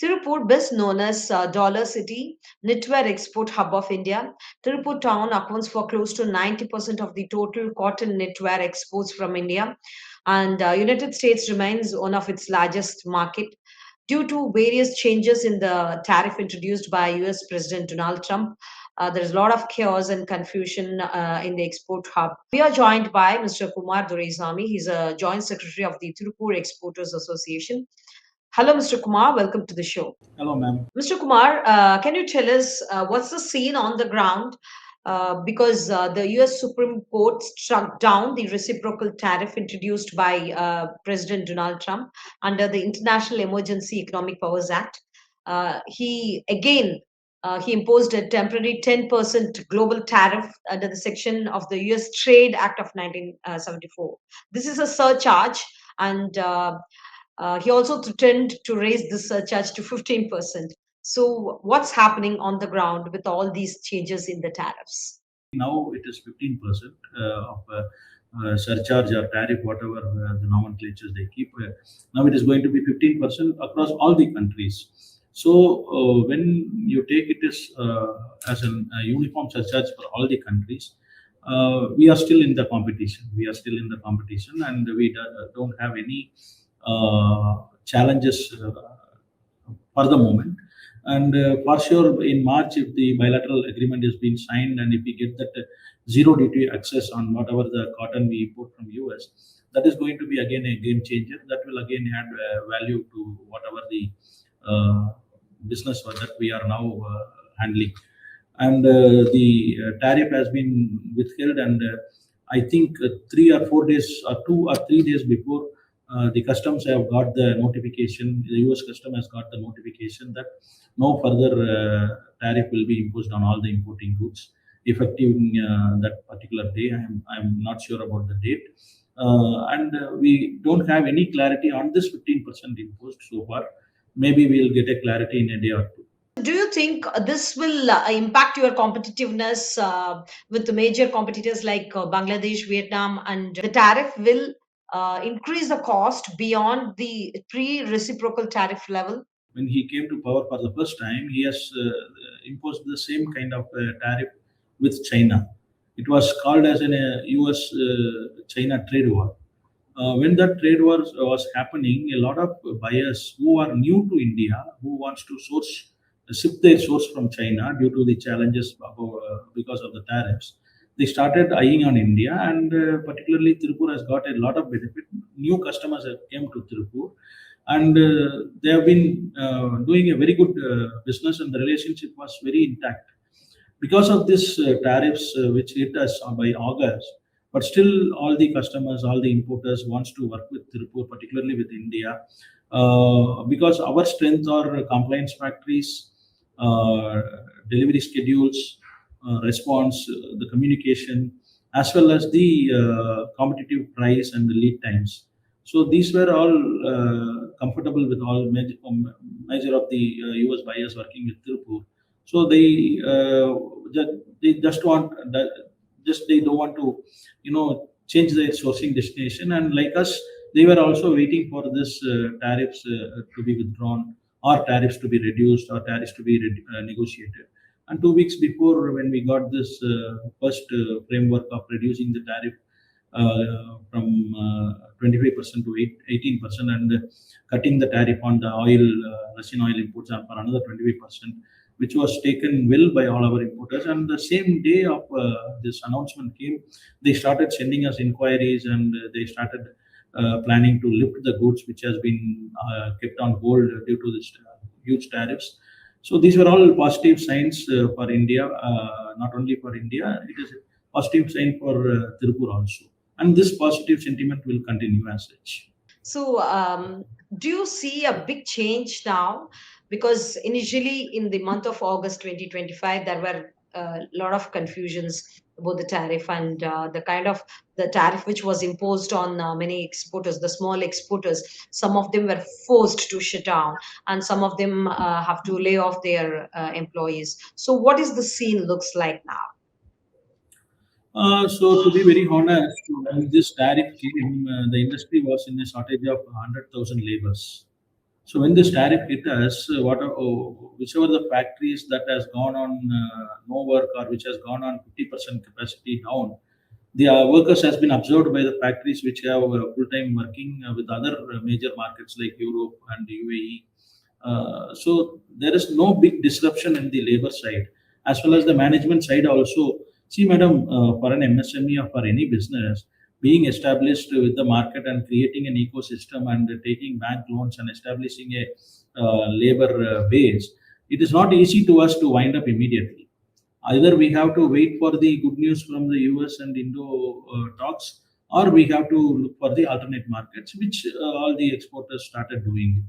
Tiruppur, best known as Dollar City, Knitwear export hub of India. Tiruppur town accounts for close to 90% of the total cotton knitwear exports from India, and United States remains one of its largest market. Due to various changes in the tariff introduced by US President Donald Trump, there's a lot of chaos and confusion in the export hub. We are joined by Mr. Kumar Duraisamy. He's a Joint Secretary of the Tiruppur Exporters Association. Hello, Mr. Kumar. Welcome to the show. Hello, ma'am. Mr. Kumar, can you tell us what's the scene on the ground? Because the US Supreme Court struck down the reciprocal tariff introduced by President Donald Trump under the International Emergency Economic Powers Act. He imposed a temporary 10% global tariff under the section of the US Trade Act of 1974. This is a surcharge, and he also threatened to raise this surcharge to 15%. So, what's happening on the ground with all these changes in the tariffs? Now it is 15% of surcharge or tariff, whatever the nomenclatures they keep. Now it is going to be 15% across all the countries. So when you take it as a uniform surcharge for all the countries, we are still in the competition. We are still in the competition, and we don't have any challenges for the moment. And for sure, in March, if the bilateral agreement is being signed, and if we get that zero duty access on whatever the cotton we import from US, that is going to be again a game changer. That will again add value to whatever the business that we are now handling. And the tariff has been withheld, and I think 3 or 4 days, or 2 or 3 days before, the customs have got the notification. The US custom has got the notification that no further tariff will be imposed on all the importing goods effective that particular day. I'm not sure about the date, and we don't have any clarity on this 15% imposed so far. Maybe we'll get a clarity in a day or two. Do you think this will impact your competitiveness with the major competitors like Bangladesh, Vietnam, and the tariff will increase the cost beyond the pre reciprocal tariff level? When he came to power for the first time, he has imposed the same kind of tariff with China. It was called as an US China trade war. When that trade war was happening, a lot of buyers who are new to India, who wants to ship their source from China due to the challenges because of the tariffs, they started eyeing on India, and particularly Tiruppur has got a lot of benefit. New customers have came to Tiruppur, and they have been doing a very good business, and the relationship was very intact. Because of this tariffs which hit us by August, but still all the customers, all the importers wants to work with Tiruppur, particularly with India, because our strength are compliance factories, uh, delivery schedules, response, the communication, as well as the competitive price and the lead times. So these were all comfortable with all major of the US buyers working with Tirupur. So they just want that, just they don't want to change their sourcing destination, and like us, they were also waiting for this tariffs to be withdrawn, or tariffs to be reduced, or tariffs to be negotiated. And 2 weeks before, when we got this first framework of reducing the tariff from 25% to 18%, and cutting the tariff on the oil, Russian oil imports for another 25%, which was taken well by all our importers. And the same day of this announcement came, they started sending us inquiries, and they started planning to lift the goods which has been kept on hold due to this huge tariffs. So these were all positive signs for India, not only for India. It is a positive sign for Tirupur also, and this positive sentiment will continue as such. So, do you see a big change now? Because initially, in the month of August 2025, there were a lot of confusions about the tariff and the kind of the tariff which was imposed on many exporters, the small exporters. Some of them were forced to shut down, and some of them have to lay off their employees. So, what is the scene looks like now? So to be very honest, when this tariff came, the industry was in a shortage of 100,000 laborers. So when this tariff hit us, whichever the factories that has gone on no work or which has gone on 50% capacity down, the workers has been absorbed by the factories which have full-time working with other major markets like Europe and UAE. So there is no big disruption in the labor side as well as the management side also. See, madam, for an MSME or for any business, being established with the market and creating an ecosystem and taking bank loans and establishing a labor base, it is not easy to us to wind up immediately. Either we have to wait for the good news from the US and Indo talks, or we have to look for the alternate markets, which all the exporters started doing.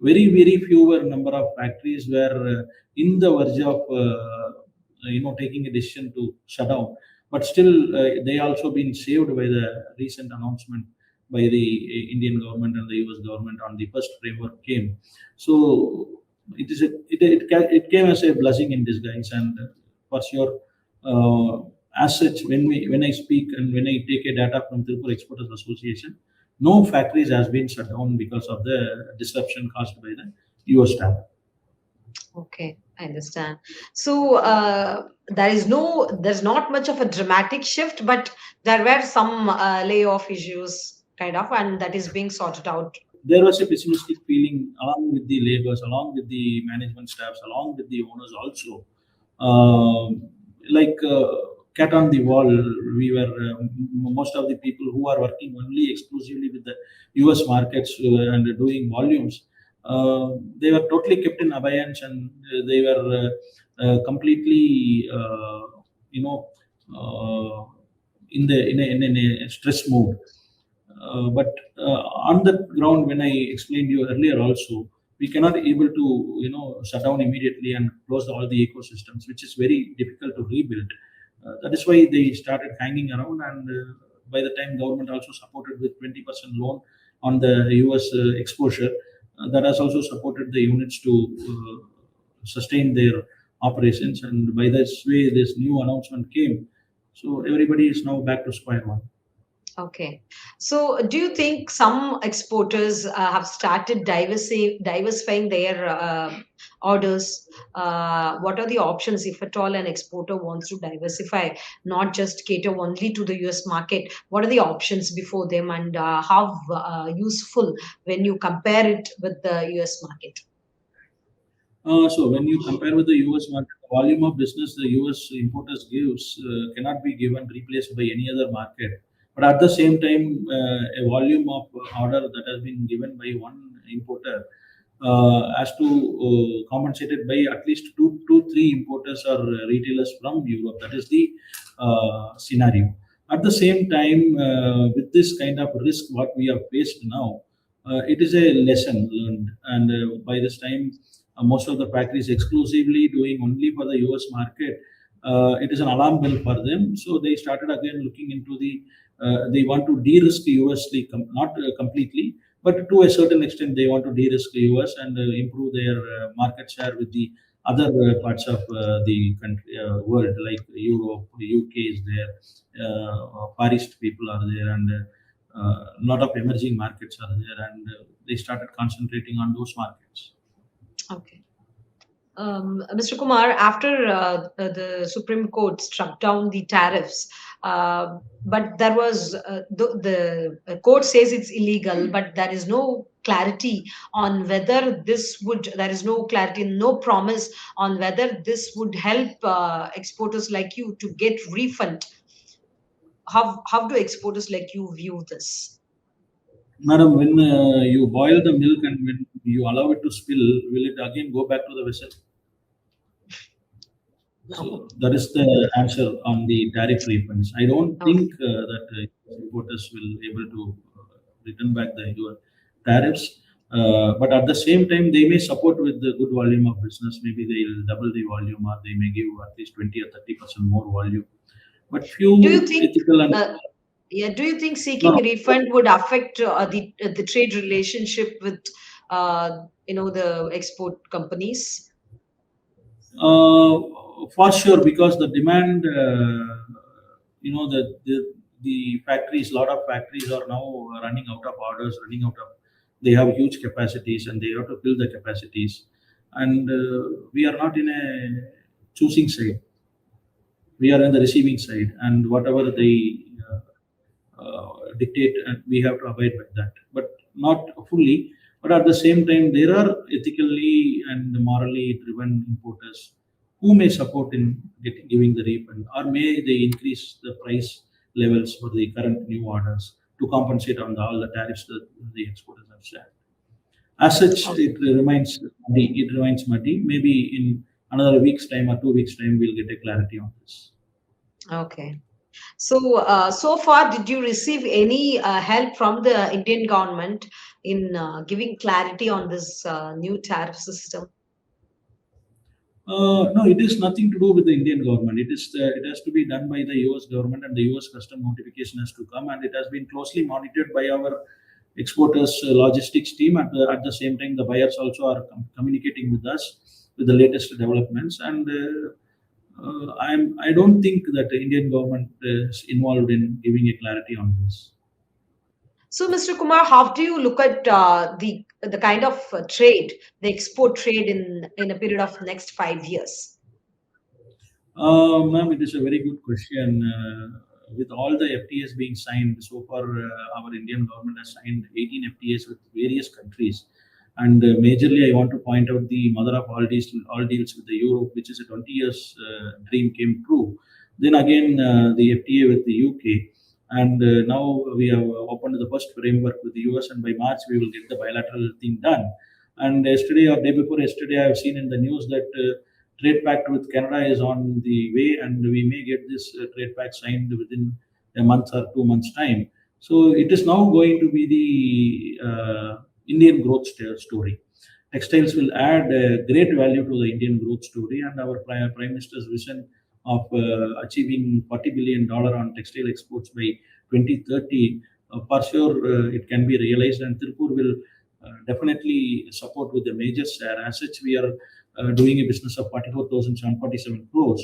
Very, very fewer number of factories were in the verge of taking a decision to shut down, but still they also been saved by the recent announcement by the Indian government and the US government on the first framework came. So it came as a blessing in disguise, and for sure, as such, when I speak and when I take a data from Tiruppur Exporters Association, no factories has been shut down because of the disruption caused by the US tariff. Okay, I understand. So there's not much of a dramatic shift, but there were some layoff issues, kind of, and that is being sorted out. There was a pessimistic feeling along with the laborers, along with the management staffs, along with the owners also. Like cat on the wall, we were most of the people who are working only exclusively with the US markets and doing volumes. They were totally kept in abeyance, and they were completely, you know, uh, in a stress mode. But on the ground, when I explained you earlier, also we cannot able to shut down immediately and close all the ecosystems, which is very difficult to rebuild. That is why they started hanging around, and by the time government also supported with 20% loan on the US exposure, that has also supported the units to sustain their operations. And by this way, this new announcement came. So everybody is now back to square one. Okay. So, do you think some exporters have started diversifying their orders? What are the options if at all an exporter wants to diversify, not just cater only to the US market? What are the options before them, and how useful when you compare it with the US market? So when you compare with the US market, the volume of business the US importers gives cannot be given replaced by any other market. But at the same time, a volume of order that has been given by one importer has to compensated by at least three importers or retailers from Europe. That is the scenario. At the same time, with this kind of risk, what we have faced now, it is a lesson learned, and by this time most of the factories exclusively doing only for the US market. It is an alarm bell for them. So they started again looking into they want to de-risk USD, not completely, but to a certain extent they want to de-risk US and improve their market share with the other parts of the country, world, like Europe, UK is there, Far East people are there, and a lot of emerging markets are there, and they started concentrating on those markets. Okay. Mr. Kumar, after the Supreme Court struck down the tariffs, but there was the court says it's illegal, but there is no clarity on whether this would. There is no clarity, no promise on whether this would help exporters like you to get refund. How do exporters like you view this? Madam, when you boil the milk and when you allow it to spill, will it again go back to the vessel? No. So that is the answer on the tariff refunds. I don't Okay. think that importers will able to return back the your tariffs. But at the same time, they may support with the good volume of business. Maybe they'll double the volume, or they may give at least 20 or 30% more volume. But few Do you think? ethical and Yeah, do you think no, seeking refund would affect the trade relationship with the export companies? For sure, because the demand, the factories, lot of factories are now running out of orders, running out of They have huge capacities and they have to fill the capacities. And we are not in a choosing side. We are in the receiving side, and whatever they dictate, and we have to abide by that, but not fully. But at the same time, there are ethically and morally driven importers who may support in giving the refund, or may they increase the price levels for the current new orders to compensate on all the tariffs that the exporters have shared. As such, Okay. it remains muddy. It remains muddy. Maybe in another week's time or 2 weeks' time, we'll get a clarity on this. Okay. So, so far, did you receive any help from the Indian government in giving clarity on this new tariff system? No, it is nothing to do with the Indian government. It has to be done by the U.S. government, and the U.S. custom notification has to come, and it has been closely monitored by our exporters logistics team. At the same time, the buyers also are communicating with us with the latest developments, and I don't think that the Indian government is involved in giving a clarity on this. So, Mr. Kumar, how do you look at the kind of trade, the export trade in a period of next 5 years? Ma'am, it is a very good question. With all the FTAs being signed so far, our Indian government has signed 18 FTAs with various countries, and majorly, I want to point out the mother of all deals with the Europe, which is a 20 years dream came true. Then again, the FTA with the UK, and now we have opened the first framework with the US, and by March we will get the bilateral thing done. And yesterday or day before yesterday, I have seen in the news that trade pact with Canada is on the way, and we may get this trade pact signed within a month or 2 months' time. So it is now going to be the Indian growth story. Textiles will add great value to the Indian growth story, and our Prime Minister's vision of achieving $40 billion on textile exports by 2030. For sure, it can be realized, and Tirupur will definitely support with a major share. As such, we are doing a business of 44,747 crores.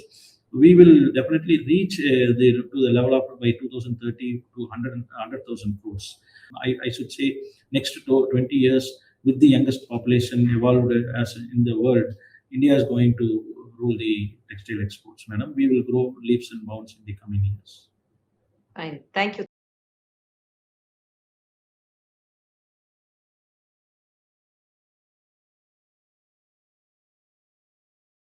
We will definitely reach to the level of by 2030 to 100,000 crores. I should say next to 20 years, with the youngest population evolved as in the world, India is going to rule the textile exports, madam. We will grow leaps and bounds in the coming years. Fine. Thank you.